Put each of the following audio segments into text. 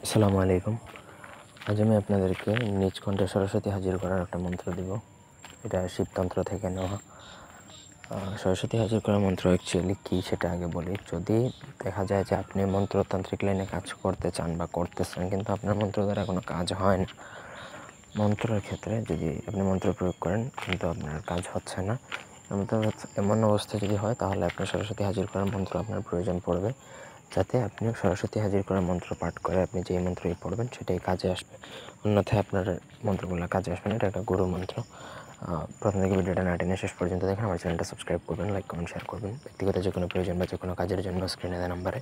আসসালামু আলাইকুম। আজ আমি আপনাদেরকে নিজ কণ্ঠে সরস্বতী হাজির করার একটা মন্ত্র দিব। এটা শিবতন্ত্র থেকে নেওয়া। সরস্বতী হাজির করার মন্ত্র অ্যাকচুয়ালি কী সেটা আগে বলি। যদি দেখা যায় যে আপনি মন্ত্রতান্ত্রিক লাইনে কাজ করতে চান বা করতেছেন, কিন্তু আপনার মন্ত্র দ্বারা কোনো কাজ হয় না, মন্ত্রের ক্ষেত্রে যদি আপনি মন্ত্র প্রয়োগ করেন কিন্তু আপনার কাজ হচ্ছে না, এমন অবস্থা যদি হয়, তাহলে আপনার সরস্বতী হাজির করার মন্ত্র আপনার প্রয়োজন পড়বে, যাতে আপনি সরস্বতী হাজির করার মন্ত্র পাঠ করে আপনি যেই মন্ত্রই পড়বেন সেটাই কাজে আসবে। অন্যথায় আপনার মন্ত্রগুলো কাজে আসবে না। এটা একটা গুরু মন্ত্র। প্রথম থেকে ভিডিওটা না টেনে শেষ পর্যন্ত দেখেন। আমার চ্যানেলটা সাবস্ক্রাইব করবেন, লাইক কমেন্ট শেয়ার করবেন। ব্যক্তিগত যে কোনো প্রয়োজন বা যে কোনো কাজের জন্য স্ক্রিনে দেওয়া নাম্বারে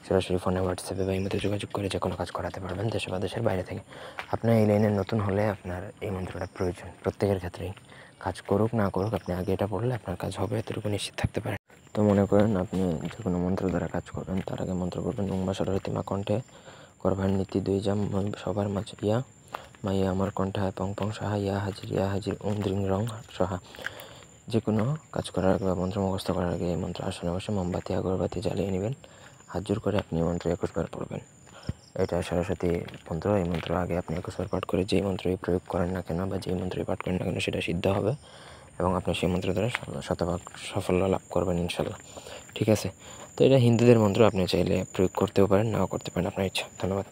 সরাসরি ফোনে, হোয়াটসঅ্যাপে বা ইমেতে যোগাযোগ করে যে কোনো কাজ করাতে পারবেন, দেশে বা দেশের বাইরে থেকে। আপনার এই লাইনে নতুন হলে আপনার এই মন্ত্রটা প্রয়োজন। প্রত্যেকের ক্ষেত্রেই কাজ করুক না করুক, আপনি আগে এটা পড়লে আপনার কাজ হবে, এতটুকু নিশ্চিত থাকতে পারেন। তো মনে করেন আপনি যে কোনো মন্ত্র দ্বারা কাজ করবেন, তার আগে মন্ত্র করবেন ওম বা সরস্বতী মা কণ্ঠে করবার নীতি দুই জাম সবার মাঝে ইয়া মাইয়া আমার কণ্ঠে হায় পং পং সাহা ইয়া হাজির ওম দ্রিং রং সহা। যে কোনো কাজ করার আগে বা মন্ত্র মুখস্থ করার আগে এই মন্ত্র আসনে বসে মোমবাতি আগরবাতি জ্বালিয়ে নেবেন। হাত জোর করে আপনি এই মন্ত্র 21 বার পড়বেন। এটা সরস্বতী মন্ত্র। এই মন্ত্র আগে আপনি 21 বার পাঠ করে যেই মন্ত্রই প্রয়োগ করেন না কেন বা যেই মন্ত্রই পাঠ করেন না কেন সেটা সিদ্ধ হবে, এবং আপনি সেই মন্ত্র দ্বারা শতভাগ সাফল্য লাভ করবেন ইনশাল্লাহ। ঠিক আছে? তো এটা হিন্দুদের মন্ত্র, আপনি চাইলে প্রয়োগ করতেও পারেন, নাও করতে পারেন, আপনার ইচ্ছা। ধন্যবাদ।